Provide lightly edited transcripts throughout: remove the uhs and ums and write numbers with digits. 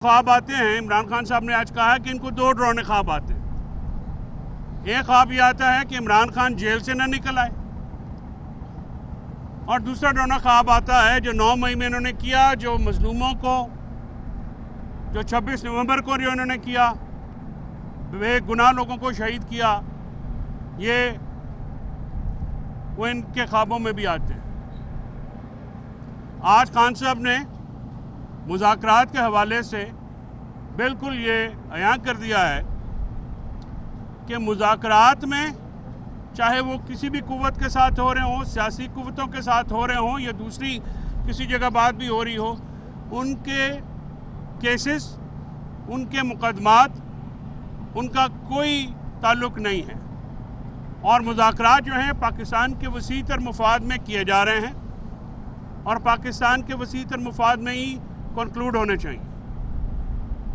ख्वाब आते हैं। इमरान खान साहब ने आज कहा है कि इनको दो डरावने ख्वाब आते हैं। एक ख्वाब ये आता है कि इमरान खान जेल से न निकल आए, और दूसरा डरावना ख्वाब आता है जो 9 मई में इन्होंने किया, जो मजलूमों को, जो 26 नवंबर को जो इन्होंने किया, बेगुनाह लोगों को शहीद किया, ये वो इनके ख्वाबों में भी आते हैं। आज खान साहब ने मुज़ाकरात के हवाले से बिल्कुल ये अयां कर दिया है कि मुज़ाकरात में चाहे वो किसी भी कुव्वत के साथ हो रहे हों, सियासी कुव्वतों के साथ हो रहे हों या दूसरी किसी जगह बात भी हो रही हो, उनके केसेस, उनके मुकदमात, उनका कोई ताल्लुक़ नहीं है। और मुज़ाकरात जो हैं पाकिस्तान के वसी तर मुफाद में किए जा रहे हैं और पाकिस्तान के वसी तर मुफाद में ही कंक्लूड होने चाहिए।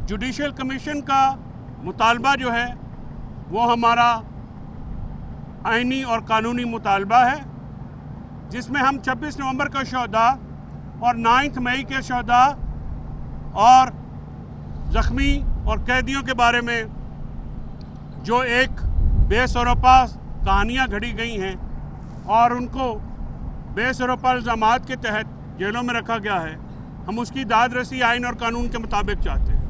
जुडिशल कमीशन का मुतालबा जो है वो हमारा आइनी और कानूनी मुतालबा है, जिसमें हम 26 नवंबर का शहदा और 9 मई के शहदा और ज़ख्मी और कैदियों के बारे में जो एक बेसरोपा कहानियाँ घड़ी गई हैं और उनको बेसरोपा इल्ज़ामात के तहत जेलों में रखा गया है, हम उसकी दाद रसी आइन और कानून के मुताबिक चाहते हैं।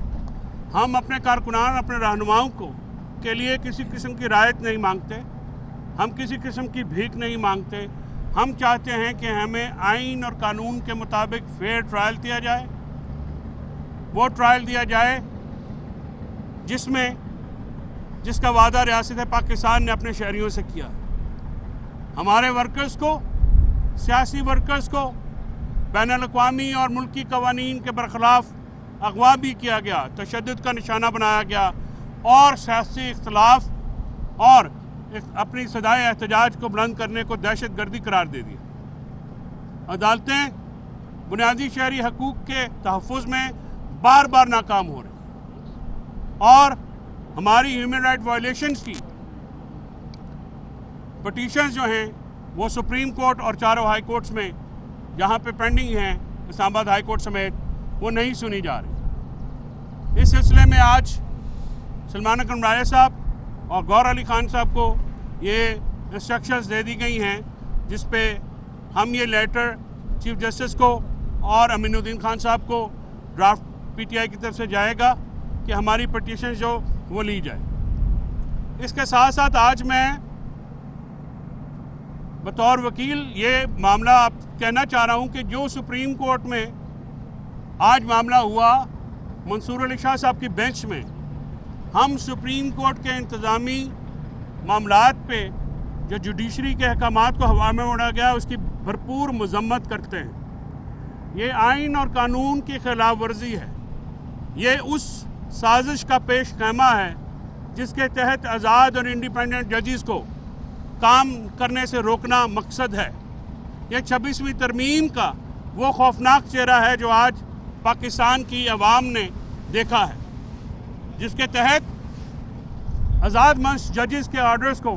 हम अपने कारकुनान, अपने रहनुमाओं के लिए किसी किस्म की रायत नहीं मांगते, हम किसी किस्म की भीख नहीं मांगते। हम चाहते हैं कि हमें आइन और कानून के मुताबिक फेयर ट्रायल दिया जाए, वो ट्रायल दिया जाए जिसका वादा रियासत पाकिस्तान ने अपने शहरियों से किया। हमारे वर्कर्स को, सियासी वर्कर्स को बैनुल-अक़वामी और मुल्की कवानीन के बरखिलाफ अगवा भी किया गया, तशद्दुद का निशाना बनाया गया और सियासी इख्तलाफ और अपनी सदाए एहतजाज को बुलंद करने को दहशतगर्दी करार दे दिया। अदालतें बुनियादी शहरी हकूक़ के तहफ़्फ़ुज़ में बार बार नाकाम हो रही और हमारी ह्यूमन राइट वायलेशंस की पटिशंस जो हैं वो सुप्रीम कोर्ट और चारों हाई कोर्ट्स में जहाँ पे पेंडिंग हैं, इस्लामाबाद हाई कोर्ट समेत, वो नहीं सुनी जा रही। इस सिलसिले में आज सलमान अकरम राजा साहब और गौहर अली खान साहब को ये इंस्ट्रक्शंस दे दी गई हैं, जिस पे हम ये लेटर चीफ जस्टिस को और अमीनुद्दीन खान साहब को ड्राफ्ट पीटीआई की तरफ से जाएगा कि हमारी पटिशन जो वो ली जाए। इसके साथ साथ आज मैं बतौर वकील ये मामला आप कहना चाह रहा हूँ कि जो सुप्रीम कोर्ट में आज मामला हुआ मंसूर अली शाह साहब की बेंच में, हम सुप्रीम कोर्ट के इंतज़ामी मामलात पे जो जुडिशरी के अहकामात को हवा में उड़ा गया उसकी भरपूर मजम्मत करते हैं। ये आइन और कानून की खिलाफ वर्जी है। ये उस साजिश का पेश खैमा है जिसके तहत आज़ाद और इंडिपेंडेंट जजेस को काम करने से रोकना मकसद है। यह 26वीं तरमीम का वो खौफनाक चेहरा है जो आज पाकिस्तान की अवाम ने देखा है, जिसके तहत आज़ाद मंच जजेस के ऑर्डर्स को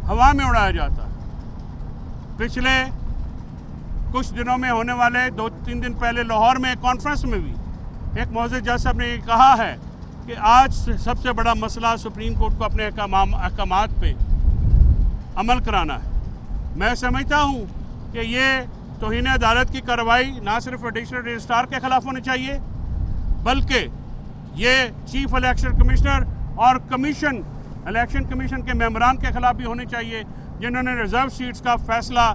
हवा में उड़ाया जाता है। पिछले कुछ दिनों में होने वाले 2-3 दिन पहले लाहौर में एक कॉन्फ्रेंस में भी एक मौजूद जज साहब ने कहा है कि आज सबसे बड़ा मसला सुप्रीम कोर्ट को अपने अहकामात पे अमल कराना है। मैं समझता हूँ कि ये तौहीन अदालत की कार्रवाई ना सिर्फ एडिशनल रजिस्ट्रार के खिलाफ होनी चाहिए, बल्कि ये चीफ इलेक्शन कमिश्नर और इलेक्शन कमीशन के मेंबरान के खिलाफ भी होनी चाहिए, जिन्होंने रिजर्व सीट्स का फैसला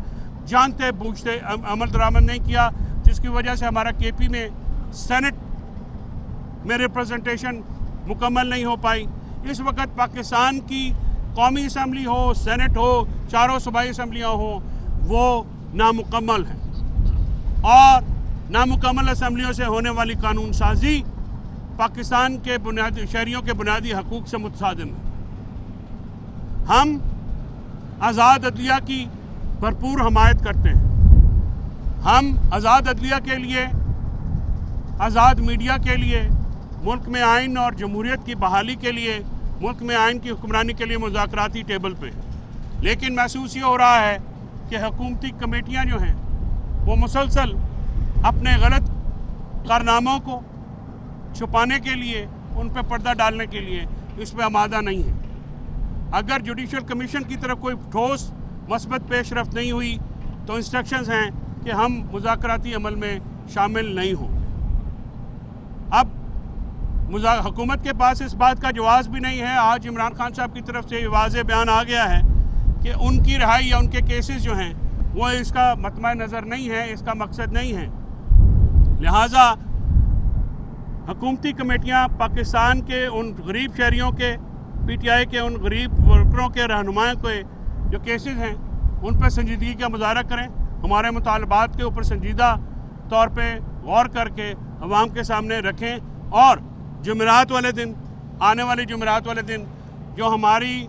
जानते बूझते अमल दरामद नहीं किया, जिसकी वजह से हमारा केपी में सेनेट में रिप्रेजेंटेशन मुकम्मल नहीं हो पाई। इस वक्त पाकिस्तान की कौमी असम्बली हो, सेनेट हो, चारों सूबाई असम्बलियाँ हो, वो नामुकम्मल हैं और नामुकम्मल असम्बलियों से होने वाली कानून साजी पाकिस्तान के बुनियादी शहरियों के बुनियादी हकूक़ से मुतसादिम है। हम आज़ाद अदलिया की भरपूर हमायत करते हैं। हम आज़ाद अदलिया के लिए, आज़ाद मीडिया के लिए, मुल्क में आइन और जमहूरियत की बहाली के लिए, मुल्क में आइन की हुक्मरानी के लिए मुज़ाकराती टेबल पे हैं। लेकिन महसूस ये हो रहा है कि हुकूमती कमेटियाँ जो हैं वो मुसलसल अपने गलत कारनामों को, چھپانے کے لیے, ان پہ پردہ ڈالنے کے لیے اس پہ آمادہ نہیں ہے. اگر جوڈیشل کمیشن کی طرف کوئی ٹھوس مثبت پیش رفت نہیں ہوئی تو انسٹرکشنز ہیں کہ ہم مذاکراتی عمل میں شامل نہیں ہوں. اب حکومت کے پاس اس بات کا جواز بھی نہیں ہے. آج عمران خان صاحب کی طرف سے واضح بیان آ گیا ہے کہ ان کی رہائی یا ان کے کیسز جو ہیں وہ اس کا مطمع نظر نہیں ہے, اس کا مقصد نہیں ہے. لہٰذا حکومتی کمیٹیاں پاکستان کے ان غریب شہریوں کے, پی ٹی آئی کے ان غریب ورکروں کے رہنمائوں کے جو کیسز ہیں ان پہ سنجیدگی کا مظاہرہ کریں, ہمارے مطالبات کے اوپر سنجیدہ طور پہ غور کر کے عوام کے سامنے رکھیں, اور جمعرات والے دن, آنے والے جمعرات والے دن جو ہماری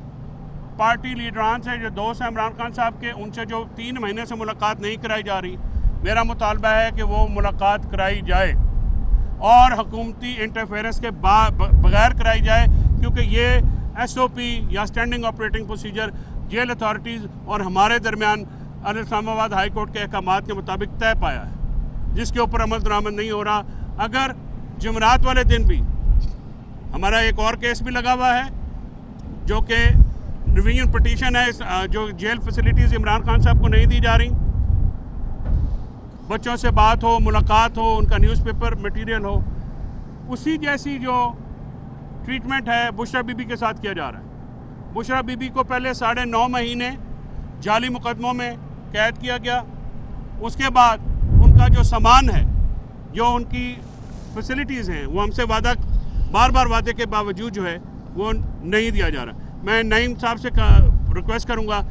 پارٹی لیڈران سے جو دوست ہیں عمران خان صاحب کے, ان سے جو 3 مہینے سے ملاقات نہیں کرائی جا رہی, میرا مطالبہ ہے کہ وہ ملاقات کرائی جائے اور حکومتی انٹرفیئرنس کے بغیر کرائی جائے, کیونکہ یہ ایس او پی یا standing operating procedure jail authorities اور ہمارے درمیان اسلام آباد ہائی کورٹ کے احکامات کے مطابق طے پایا ہے, جس کے اوپر عمل درآمد نہیں ہو رہا. اگر جمعرات والے دن بھی ہمارا ایک اور کیس بھی لگا ہوا ہے جو کہ ریویژن پٹیشن ہے, جو جیل فیسلٹیز عمران خان صاحب کو نہیں دی جا رہی, بچوں سے بات ہو, ملاقات ہو, ان کا نیوز پیپر میٹیریل ہو, اسی جیسی جو ٹریٹمنٹ ہے بشرا بی بی کے ساتھ کیا جا رہا ہے. بشرا بی بی کو پہلے 9.5 مہینے جعلی مقدموں میں قید کیا گیا, اس کے بعد ان کا جو سامان ہے, جو ان کی فیسلٹیز ہیں, وہ ہم سے بار بار وعدے کے باوجود جو ہے وہ نہیں دیا جا رہا. میں نعیم صاحب سے ریکویسٹ کروں گا